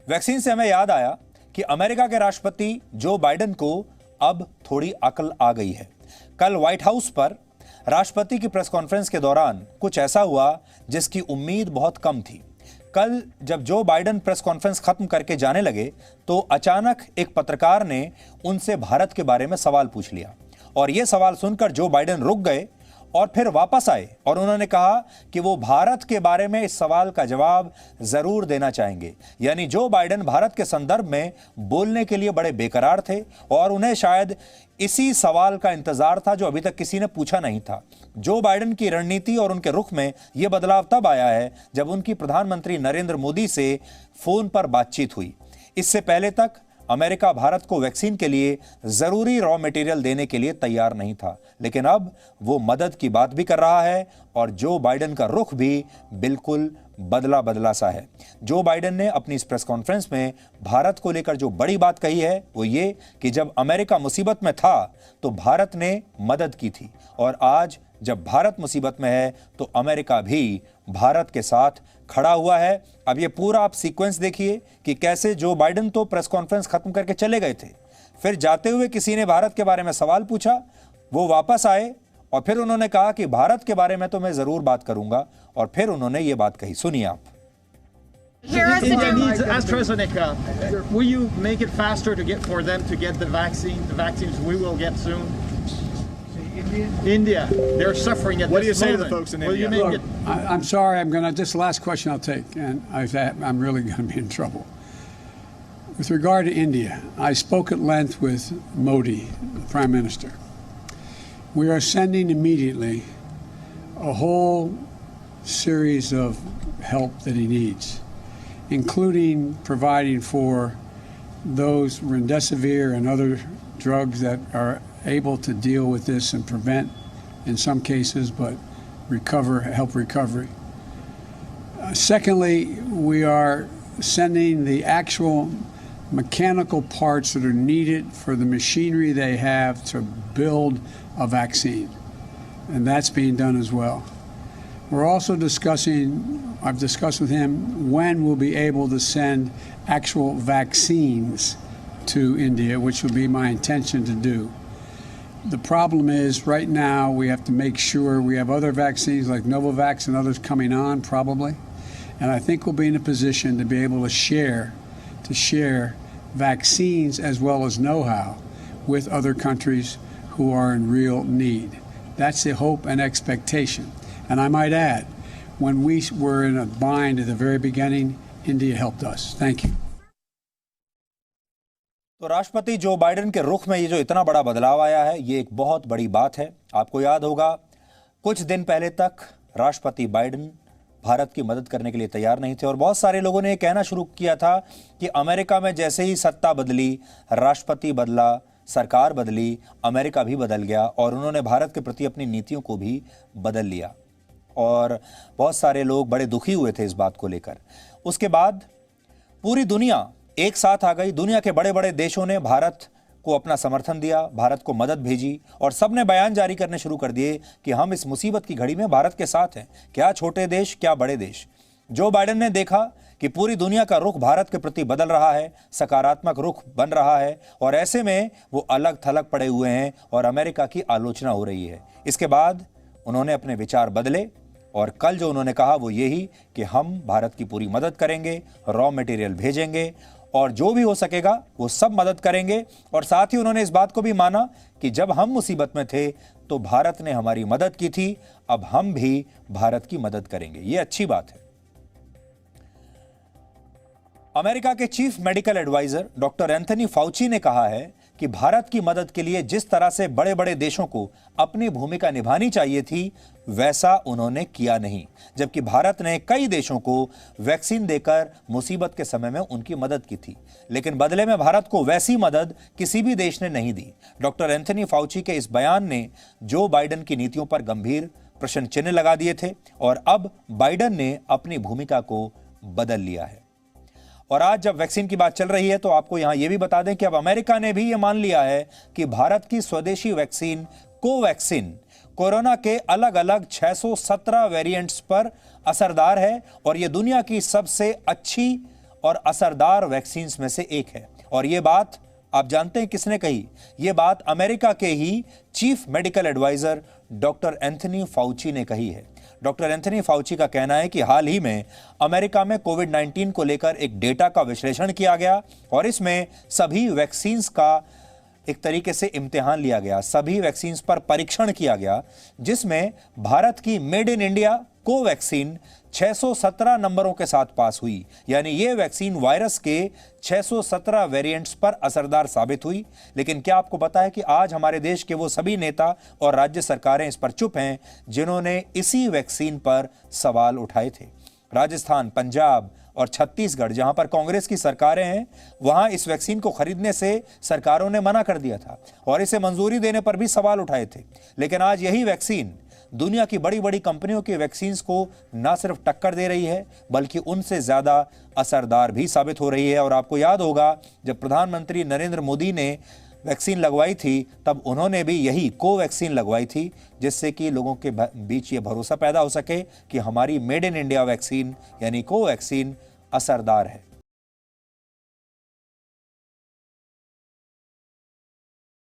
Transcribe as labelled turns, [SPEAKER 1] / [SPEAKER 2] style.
[SPEAKER 1] Vaccine से हमें याद आया कि अमेरिका के राष्ट्रपति जो बाइडेन को अब थोड़ी अकल आ गई है। कल व्हाइट हाउस पर राष्ट्रपति की प्रेस कॉन्फ्रेंस के दौरान कुछ ऐसा हुआ जिसकी उम्मीद बहुत कम थी। कल जब जो बाइडेन प्रेस कॉन्फ्रेंस खत्म करके जाने लगे तो अचानक एक पत्रकार ने उनसे भारत के बारे में सवाल पूछ लिया और यह सवाल सुनकर जो बाइडेन रुक गए और फिर वापस आए और उन्होंने कहा कि वो भारत के बारे में इस सवाल का जवाब जरूर देना चाहेंगे। यानी जो बाइडेन भारत के संदर्भ में बोलने के लिए बड़े बेकरार थे और उन्हें शायद इसी सवाल का इंतजार था जो अभी तक किसी ने पूछा नहीं था। जो बाइडेन की रणनीति और उनके रुख में यह बदलाव तब आया है जब उनकी प्रधानमंत्री नरेंद्र मोदी से फोन पर बातचीत हुई। इससे पहले तक अमेरिका भारत को वैक्सीन के लिए जरूरी रॉ मटेरियल देने के लिए तैयार नहीं था, लेकिन अब वो मदद की बात भी कर रहा है और जो बाइडेन का रुख भी बिल्कुल बदला सा है। जो बाइडेन ने अपनी इस प्रेस कॉन्फ्रेंस में भारत को लेकर जो बड़ी बात कही है वो ये कि जब अमेरिका मुसीबत में था तो भारत ने मदद की थी और आज जब भारत मुसीबत में है तो अमेरिका भी भारत के साथ खड़ा हुआ है। अब ये पूरा आप सीक्वेंस देखिए कि कैसे जो बाइडेन तो प्रेस कॉन्फ्रेंस खत्म करके चले गए थे, फिर जाते हुए किसी ने भारत के बारे में सवाल पूछा, वो वापस आए और फिर उन्होंने कहा कि भारत के बारे में तो मैं जरूर बात करूंगा और फिर उन्होंने ये बात कही। सुनिए आप।
[SPEAKER 2] India needs AstraZeneca. Will you make it faster for them to get the vaccines we will get soon? India, they're suffering at this moment.
[SPEAKER 3] What do you say to the folks in India?
[SPEAKER 2] Will you make it?
[SPEAKER 4] I'm sorry, this last question I'll take, and I'm really going to be in trouble. With regard to India, I spoke at length with Modi, the Prime Minister. We are sending immediately a whole series of help that he needs, including providing for those remdesivir and other drugs that are able to deal with this and prevent, in some cases, but help recovery. Secondly, we are sending the actual mechanical parts that are needed for the machinery they have to build a vaccine, and that's being done as well. We're also I've discussed with him when we'll be able to send actual vaccines to India, which will be my intention to do. The problem is right now we have to make sure we have other vaccines like Novavax and others coming on probably, and I think we'll be in a position to be able to share vaccines as well as know-how with other countries who are in real need. That's the hope and expectation. And I might add, when we were in a bind at the very beginning, India helped us. Thank you.
[SPEAKER 1] तो राष्ट्रपति Joe Biden के रुख में ये जो इतना बड़ा बदलाव आया है ये एक बहुत बड़ी बात है। आपको याद होगा कुछ दिन पहले तक राष्ट्रपति बाइडेन भारत की मदद करने के लिए तैयार नहीं थे और बहुत सारे लोगों ने ये कहना शुरू किया था कि अमेरिका में जैसे ही सत्ता बदली, राष्ट्रपति बदला, सरकार बदली, अमेरिका भी बदल गया और उन्होंने भारत के प्रति अपनी नीतियों को भी बदल लिया और बहुत सारे लोग बड़े दुखी हुए थे इस बात को लेकर। उसके बाद पूरी दुनिया एक साथ आ गई। दुनिया के बड़े बड़े देशों ने भारत को अपना समर्थन दिया, भारत को मदद भेजी और सबने बयान जारी करने शुरू कर दिए कि हम इस मुसीबत की घड़ी में भारत के साथ हैं। क्या छोटे देश, क्या बड़े देश। जो बाइडेन ने देखा कि पूरी दुनिया का रुख भारत के प्रति बदल रहा है, सकारात्मक रुख बन रहा है और ऐसे में वो अलग थलग पड़े हुए हैं और अमेरिका की आलोचना हो रही है। इसके बाद उन्होंने अपने विचार बदले और कल जो उन्होंने कहा वो यही कि हम भारत की पूरी मदद करेंगे, रॉ मटेरियल भेजेंगे और जो भी हो सकेगा वो सब मदद करेंगे। और साथ ही उन्होंने इस बात को भी माना कि जब हम मुसीबत में थे तो भारत ने हमारी मदद की थी, अब हम भी भारत की मदद करेंगे। ये अच्छी बात है। अमेरिका के chief medical advisor doctor Anthony Fauci ने कहा है कि भारत की मदद के लिए जिस तरह से बड़े बड़े देशों को अपनी भूमिका निभानी चाहिए थी वैसा उन्होंने किया नहीं, जबकि भारत ने कई देशों को वैक्सीन देकर मुसीबत के समय में उनकी मदद की थी, लेकिन बदले में भारत को वैसी मदद किसी भी देश ने नहीं दी। डॉक्टर एंथनी फाउची के इस बयान ने जो बाइडेन की नीतियों पर गंभीर प्रश्न चिन्ह लगा दिए थे और अब बाइडेन ने अपनी भूमिका को बदल लिया है। और आज जब वैक्सीन की बात चल रही है तो आपको यहां यह भी बता दें कि अब अमेरिका ने भी यह मान लिया है कि भारत की स्वदेशी वैक्सीन कोवैक्सीन कोरोना के अलग अलग 617 वेरिएंट्स पर असरदार है और यह दुनिया की सबसे अच्छी और असरदार वैक्सीन में से एक है। और ये बात आप जानते हैं किसने कही? ये बात अमेरिका के ही chief medical advisor doctor Anthony Fauci ने कही है। डॉक्टर एंथनी फाउची का कहना है कि हाल ही में अमेरिका में कोविड-19 को लेकर एक डेटा का विश्लेषण किया गया और इसमें सभी वैक्सीन का एक तरीके से इम्तिहान लिया गया, सभी वैक्सीन पर परीक्षण किया गया, जिसमें भारत की मेड इन इंडिया कोवैक्सीन 617 नंबरों के साथ पास हुई। यानी यह वैक्सीन वायरस के 617 वेरिएंट्स पर असरदार साबित हुई। लेकिन क्या आपको पता है कि आज हमारे देश के वो सभी नेता और राज्य सरकारें इस पर चुप हैं जिन्होंने इसी वैक्सीन पर सवाल उठाए थे। राजस्थान, पंजाब और छत्तीसगढ़, जहां पर कांग्रेस की सरकारें हैं, वहां इस वैक्सीन को खरीदने से सरकारों ने मना कर दिया था और इसे मंजूरी देने पर भी सवाल उठाए थे। लेकिन आज यही वैक्सीन दुनिया की बड़ी बड़ी कंपनियों की वैक्सीन को न सिर्फ टक्कर दे रही है बल्कि उनसे ज्यादा असरदार भी साबित हो रही है। और आपको याद होगा जब प्रधानमंत्री नरेंद्र मोदी ने वैक्सीन लगवाई थी तब उन्होंने भी यही कोवैक्सीन लगवाई थी, जिससे कि लोगों के बीच ये भरोसा पैदा हो सके कि हमारी मेड इन इंडिया वैक्सीन यानी कोवैक्सीन असरदार है।